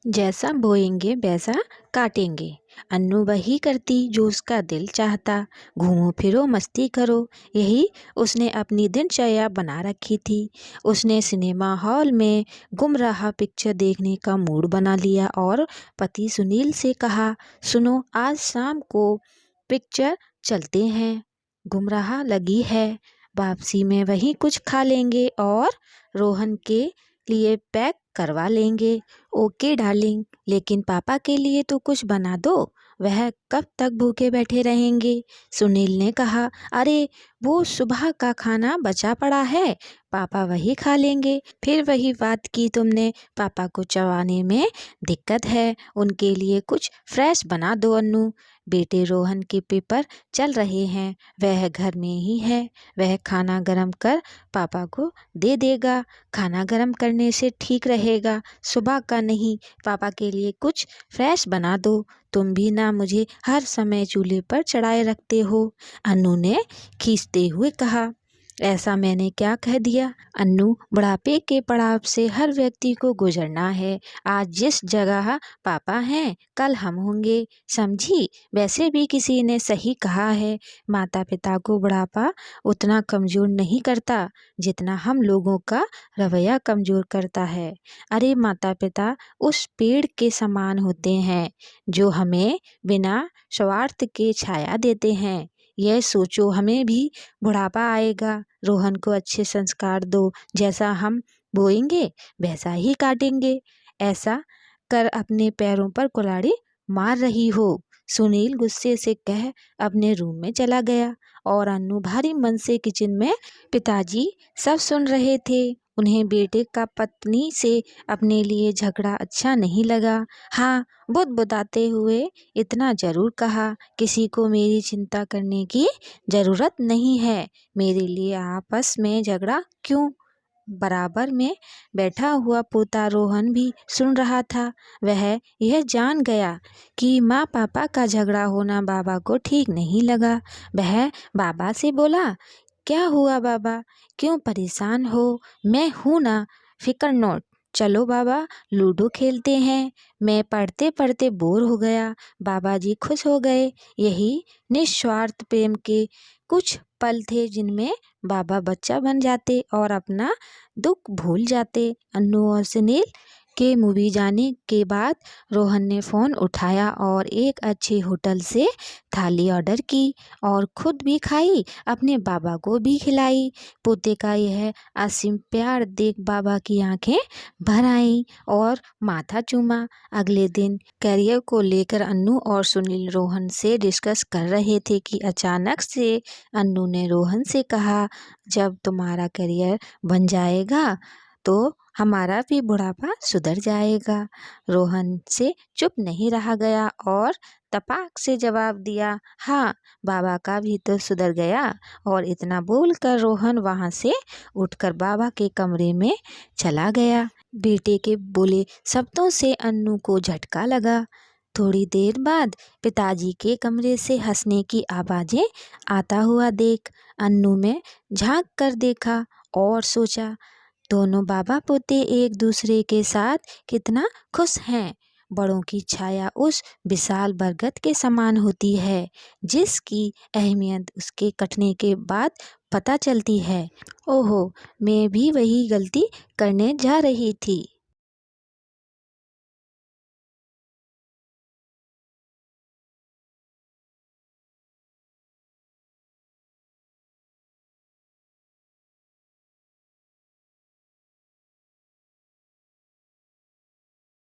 जैसा बोएंगे वैसा काटेंगे। अन्नू वही करती जो उसका दिल चाहता। घूमो फिरो मस्ती करो, यही उसने अपनी दिनचर्या बना रखी थी। उसने सिनेमा हॉल में गुमराह पिक्चर देखने का मूड बना लिया और पति सुनील से कहा, सुनो आज शाम को पिक्चर चलते हैं, गुमराह लगी है। वापसी में वहीं कुछ खा लेंगे और रोहन के लिए पैक करवा लेंगे। ओके डार्लिंग, लेकिन पापा के लिए तो कुछ बना दो, वह कब तक भूखे बैठे रहेंगे। सुनील ने कहा, अरे वो सुबह का खाना बचा पड़ा है, पापा वही खा लेंगे। फिर वही बात की तुमने, पापा को चबाने में दिक्कत है, उनके लिए कुछ फ्रेश बना दो अन्नू। बेटे रोहन के पेपर चल रहे हैं, वह घर में ही है, वह खाना गरम कर पापा को दे देगा। खाना गरम करने से ठीक रहेगा, सुबह का नहीं। पापा के लिए कुछ फ्रेश बना दो, तुम भी ना मुझे हर समय चूल्हे पर चढ़ाए रखते हो। अन्नू ने खींचते हुए कहा, ऐसा मैंने क्या कह दिया। अन्नू, बुढ़ापे के पड़ाव से हर व्यक्ति को गुजरना है। आज जिस जगह पापा हैं कल हम होंगे, समझी। वैसे भी किसी ने सही कहा है, माता पिता को बुढ़ापा उतना कमज़ोर नहीं करता जितना हम लोगों का रवैया कमज़ोर करता है। अरे माता पिता उस पेड़ के समान होते हैं जो हमें बिना स्वार्थ के छाया देते हैं। यह सोचो हमें भी बुढ़ापा आएगा। रोहन को अच्छे संस्कार दो, जैसा हम बोएंगे वैसा ही काटेंगे। ऐसा कर अपने पैरों पर कुल्हाड़ी मार रही हो। सुनील गुस्से से कह अपने रूम में चला गया और अन्नू भारी मन से किचन में। पिताजी सब सुन रहे थे। उन्हें बेटे का पत्नी से अपने लिए झगड़ा अच्छा नहीं लगा। हाँ, बुदबुदाते हुए इतना जरूर कहा, किसी को मेरी चिंता करने की ज़रूरत नहीं है, मेरे लिए आपस में झगड़ा क्यों। बराबर में बैठा हुआ पोता रोहन भी सुन रहा था। वह यह जान गया कि माँ पापा का झगड़ा होना बाबा को ठीक नहीं लगा। वह बाबा से बोला, क्या हुआ बाबा, क्यों परेशान हो। मैं हूँ ना, फिकर नोट। चलो बाबा लूडो खेलते हैं, मैं पढ़ते पढ़ते बोर हो गया। बाबा जी खुश हो गए। यही निस्वार्थ प्रेम के कुछ पल थे जिनमें बाबा बच्चा बन जाते और अपना दुख भूल जाते। अन्नू और सुनील के मूवी जाने के बाद रोहन ने फ़ोन उठाया और एक अच्छे होटल से थाली ऑर्डर की और खुद भी खाई, अपने बाबा को भी खिलाई। पोते का यह असीम प्यार देख बाबा की आंखें भर आईं और माथा चूमा। अगले दिन करियर को लेकर अन्नू और सुनील रोहन से डिस्कस कर रहे थे कि अचानक से अन्नू ने रोहन से कहा, जब तुम्हारा करियर बन जाएगा तो हमारा भी बुढ़ापा सुधर जाएगा। रोहन से चुप नहीं रहा गया और तपाक से जवाब दिया, हाँ बाबा का भी तो सुधर गया। और इतना बोलकर रोहन वहाँ से उठकर बाबा के कमरे में चला गया। बेटे के बोले शब्दों से अन्नू को झटका लगा। थोड़ी देर बाद पिताजी के कमरे से हंसने की आवाज़ें आता हुआ देख अन्नू में झांक कर देखा और सोचा, दोनों बाबा पोते एक दूसरे के साथ कितना खुश हैं। बड़ों की छाया उस विशाल बरगद के समान होती है जिसकी अहमियत उसके कटने के बाद पता चलती है। ओहो, मैं भी वही गलती करने जा रही थी।